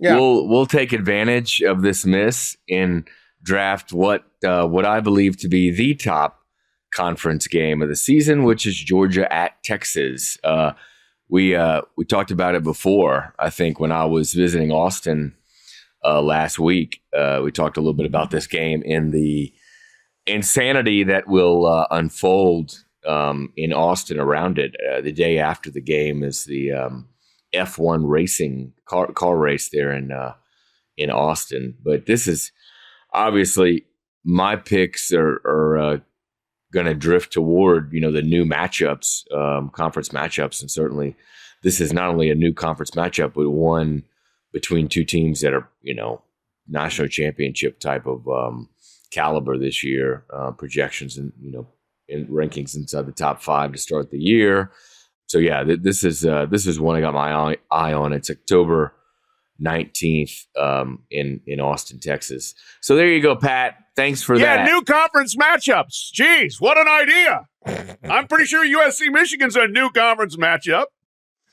Yeah. We'll take advantage of this miss and draft what I believe to be the top conference game of the season, which is Georgia at Texas. We talked about it before. I think when I was visiting Austin last week, we talked a little bit about this game and the insanity that will unfold in Austin around it. The day after the game is the F1 racing car race there in Austin. But this is obviously my picks are going to drift toward, the new matchups, conference matchups. And certainly this is not only a new conference matchup, but one between two teams that are, national championship type of caliber this year, projections and, in rankings inside the top 5 to start the year. So yeah, this is one I got my eye on. It's October 19th in Austin, Texas. So there you go, Pat. Thanks for that. Yeah, new conference matchups. Jeez, what an idea. I'm pretty sure USC Michigan's a new conference matchup.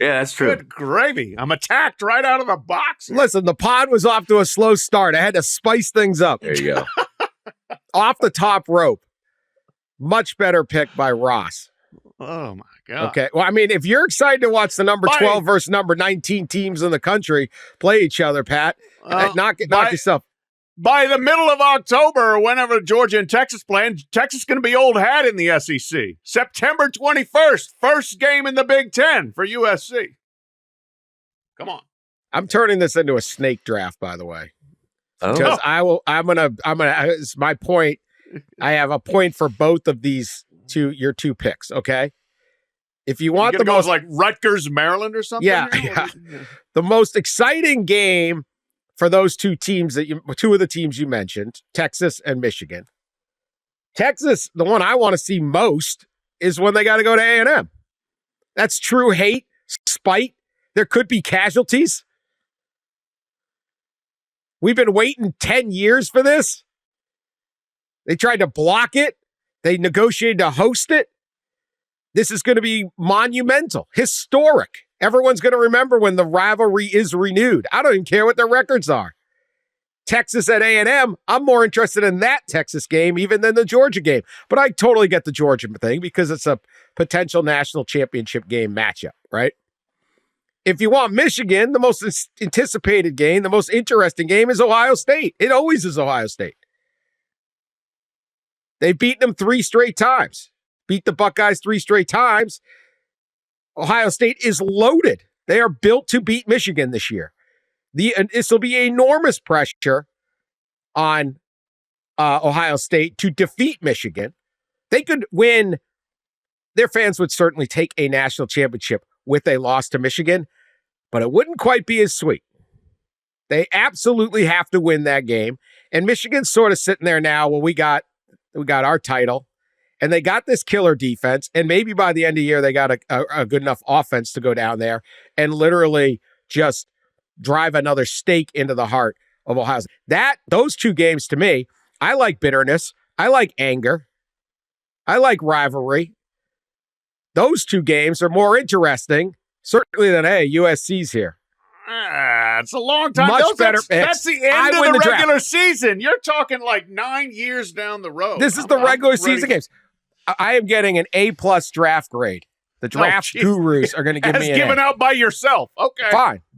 Yeah, that's true. Good gravy. I'm attacked right out of the box. Listen, the pod was off to a slow start. I had to spice things up. There you go. Off the top rope. Much better pick by Ross. Oh, my God. Okay. Well, I mean, if you're excited to watch the number 12 versus number 19 teams in the country play each other, Pat, knock yourself. By the middle of October, whenever Georgia and Texas play, Texas is going to be old hat in the SEC. September 21st, first game in the Big Ten for USC. Come on. I'm turning this into a snake draft, by the way. Oh. Because I'm gonna, it's my point. I have a point for both of your two picks, okay? If you want the most, like Rutgers, Maryland or something? Yeah. The most exciting game for those two teams two of the teams you mentioned, Texas and Michigan. Texas, the one I want to see most is when they got to go to A&M. That's true hate, spite. There could be casualties. We've been waiting 10 years for this. They tried to block it. They negotiated to host it. This is going to be monumental, historic. Everyone's going to remember when the rivalry is renewed. I don't even care what their records are. Texas at A&M, I'm more interested in that Texas game even than the Georgia game. But I totally get the Georgia thing because it's a potential national championship game matchup, right? If you want Michigan, the most anticipated game, the most interesting game is Ohio State. It always is Ohio State. They've beaten them 3 straight times. Beat the Buckeyes 3 straight times. Ohio State is loaded. They are built to beat Michigan this year. This will be enormous pressure on Ohio State to defeat Michigan. They could win. Their fans would certainly take a national championship with a loss to Michigan, but it wouldn't quite be as sweet. They absolutely have to win that game. And Michigan's sort of sitting there now. Well, we got our title. And they got this killer defense, and maybe by the end of the year, they got a good enough offense to go down there and literally just drive another stake into the heart of Ohio State. Those two games, to me, I like bitterness. I like anger. I like rivalry. Those two games are more interesting, certainly than, hey, USC's here. It's a long time. Much better. That's the end of the regular season. You're talking like 9 years down the road. This is the regular season games. I am getting an A+ draft grade. The draft gurus are going to give me an A. given out by yourself. Okay.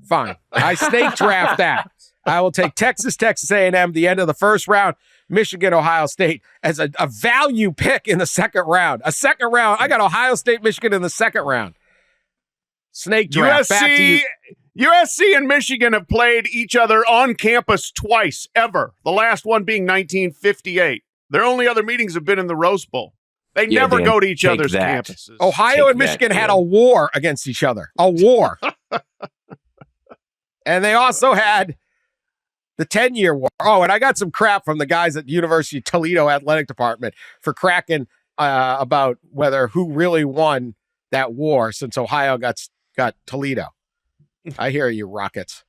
Fine. I snake draft that. I will take Texas A&M the end of the first round, Michigan, Ohio State as a value pick in the second round. A second round. I got Ohio State, Michigan in the second round. Snake draft. Back to you. USC and Michigan have played each other on campus twice, ever. The last one being 1958. Their only other meetings have been in the Rose Bowl. They never go to each other's campuses. Ohio and Michigan had a war against each other. A war. And they also had the 10-year war. Oh, and I got some crap from the guys at University of Toledo Athletic Department for cracking about who really won that war since Ohio got Toledo. I hear you, Rockets.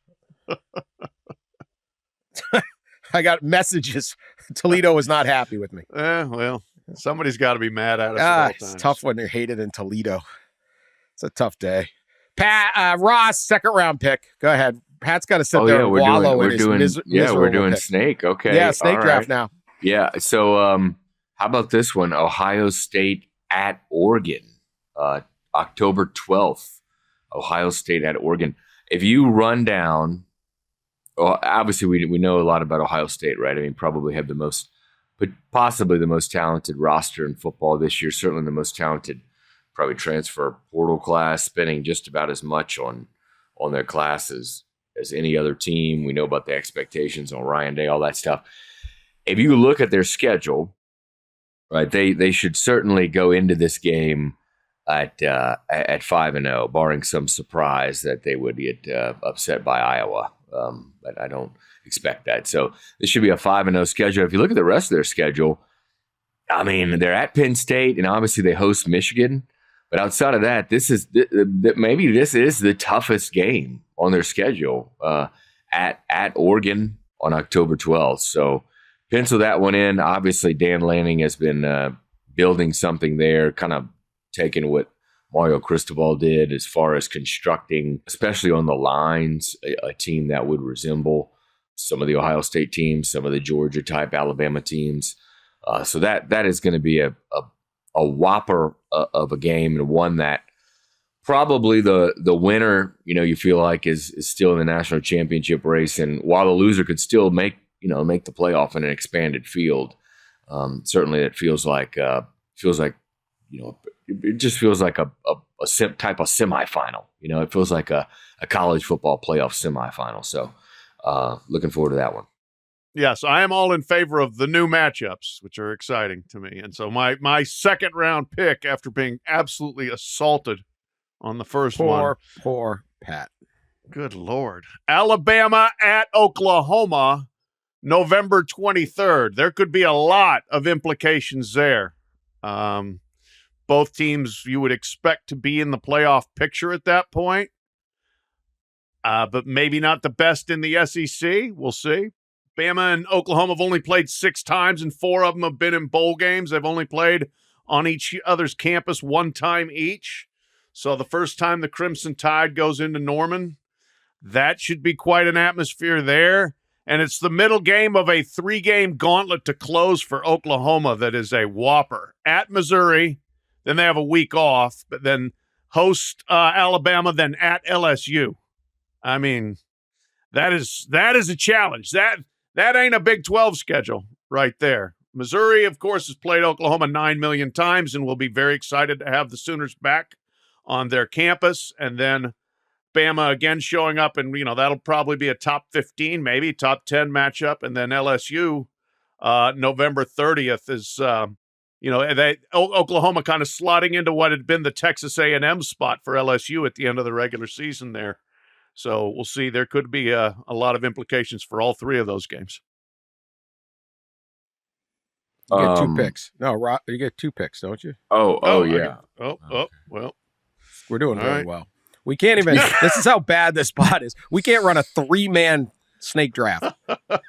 I got messages. Toledo was not happy with me. Well, somebody's got to be mad at us at all It's times. tough when they're hated in Toledo. It's a tough day. Ross, second round pick. Go ahead. Pat's got to sit there and wallow in his miserable we're doing pick. snake. Okay. Yeah, snake all draft right. now. Yeah. So how about this one? Ohio State at Oregon, October 12th. Ohio State at Oregon. If you run down, well, obviously we know a lot about Ohio State, right? I mean, probably have possibly the most talented roster in football this year. Certainly the most talented, probably transfer portal class, spending just about as much on their classes as any other team. We know about the expectations on Ryan Day, all that stuff. If you look at their schedule, right, they should certainly go into this game at 5-0, barring some surprise that they would get upset by Iowa. But I don't expect that. So this should be a 5-0 schedule. If you look at the rest of their schedule, I mean, they're at Penn State, and obviously they host Michigan. But outside of that, maybe this is the toughest game on their schedule at Oregon on October 12th. So pencil that one in. Obviously, Dan Lanning has been building something there, kind of taking what Mario Cristobal did as far as constructing, especially on the lines, a team that would resemble some of the Ohio State teams, some of the Georgia-type Alabama teams. So that is going to be a whopper of a game, and one that probably the winner, you feel like is still in the national championship race. And while the loser could still make the playoff in an expanded field, certainly it feels like it just feels like a type of semifinal. It feels like a college football playoff semifinal. So looking forward to that one. Yes, I am all in favor of the new matchups, which are exciting to me. And so my second round pick, after being absolutely assaulted on the first one. Poor Pat. Good Lord. Alabama at Oklahoma, November 23rd. There could be a lot of implications there. Both teams you would expect to be in the playoff picture at that point, but maybe not the best in the SEC. We'll see. Bama and Oklahoma have only played 6 times, and 4 of them have been in bowl games. They've only played on each other's campus 1 time each. So the first time the Crimson Tide goes into Norman, that should be quite an atmosphere there. And it's the middle game of a 3-game gauntlet to close for Oklahoma that is a whopper. At Missouri, then they have a week off, but then host Alabama, then at LSU. I mean, that is a challenge. That ain't a Big 12 schedule right there. Missouri, of course, has played Oklahoma 9 million times and will be very excited to have the Sooners back on their campus. And then Bama again showing up, and that'll probably be a top 15, maybe top 10 matchup. And then LSU, November 30th is Oklahoma kind of slotting into what had been the Texas A&M spot for LSU at the end of the regular season there. So we'll see. There could be a lot of implications for all 3 of those games. You get 2 picks. No, you get 2 picks, don't you? Oh yeah. Well. We're doing very well. We can't even. This is how bad this spot is. We can't run a 3-man snake draft.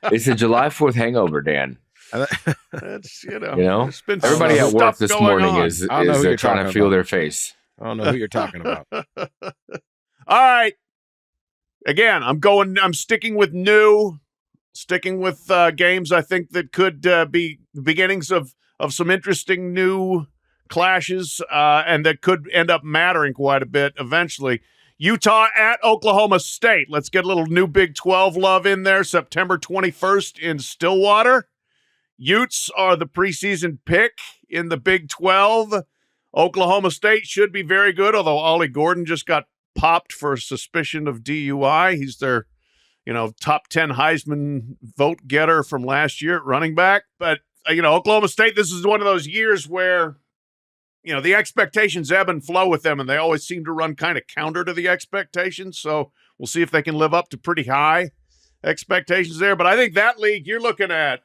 It's a July 4th hangover, Dan. That's it's been everybody at work this morning on. is trying to feel their face. I don't know who you're talking about. All right. Again, I'm sticking with games I think that could be the beginnings of some interesting new clashes and that could end up mattering quite a bit eventually. Utah at Oklahoma State. Let's get a little new Big 12 love in there. September 21st in Stillwater. Utes are the preseason pick in the Big 12. Oklahoma State should be very good, although Ollie Gordon just got popped for suspicion of DUI. He's their, top 10 Heisman vote getter from last year at running back. But, Oklahoma State, this is one of those years where, the expectations ebb and flow with them, and they always seem to run kind of counter to the expectations. So we'll see if they can live up to pretty high expectations there. But I think that league, you're looking at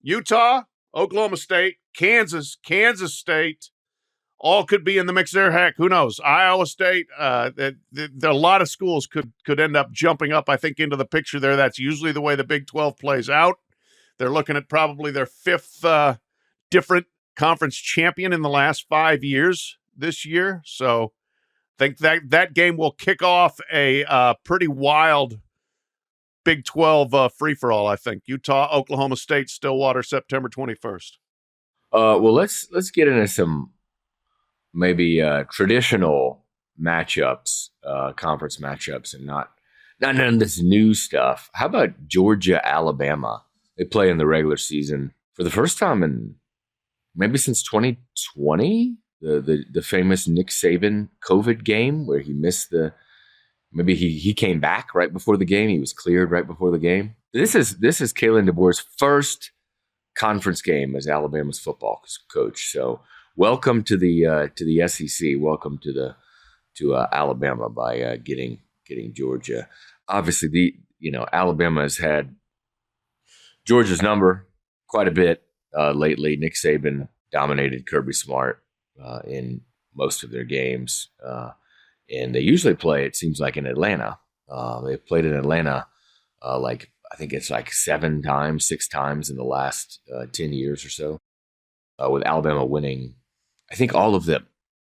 Utah, Oklahoma State, Kansas State, all could be in the mix there. Heck, who knows? Iowa State, there a lot of schools could end up jumping up, I think, into the picture there. That's usually the way the Big 12 plays out. They're looking at probably their 5th different conference champion in the last 5 years this year. So I think that game will kick off a pretty wild Big 12 free-for-all, I think. Utah, Oklahoma State, Stillwater, September 21st. Well, let's get into some maybe traditional matchups, conference matchups, and not none of this new stuff. How about Georgia, Alabama? They play in the regular season for the first time in maybe since 2020, the famous Nick Saban COVID game where he missed maybe he came back right before the game. He was cleared right before the game. This is Kalen DeBoer's first conference game as Alabama's football coach. So welcome to the SEC. Welcome to Alabama by getting Georgia. Obviously, Alabama has had Georgia's number quite a bit lately. Nick Saban dominated Kirby Smart in most of their games. And they usually play, it seems like, in Atlanta. They've played in Atlanta I think it's like 6 times in the last 10 years or so, with Alabama winning, I think, all of them.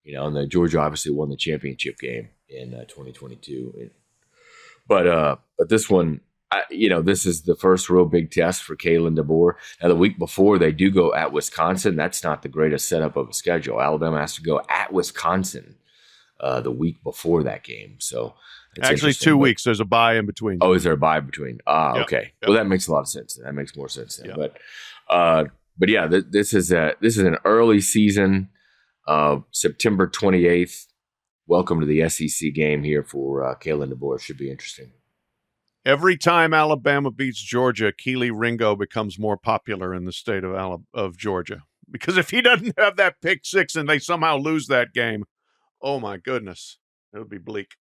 And the Georgia obviously won the championship game in 2022. But this one, this is the first real big test for Kalen DeBoer. Now, the week before, they do go at Wisconsin. That's not the greatest setup of a schedule. Alabama has to go at Wisconsin the week before that game. So it's actually 2 weeks. There's a bye in between. Oh, is there a bye between? Yep. Okay. Yep. Well, that makes a lot of sense. That makes more sense then. Yep. But yeah, this is an early season. September 28th. Welcome to the SEC game here for Kalen DeBoer. Should be interesting. Every time Alabama beats Georgia, Keely Ringo becomes more popular in the state of Georgia. Because if he doesn't have that pick six and they somehow lose that game, oh my goodness, it would be bleak.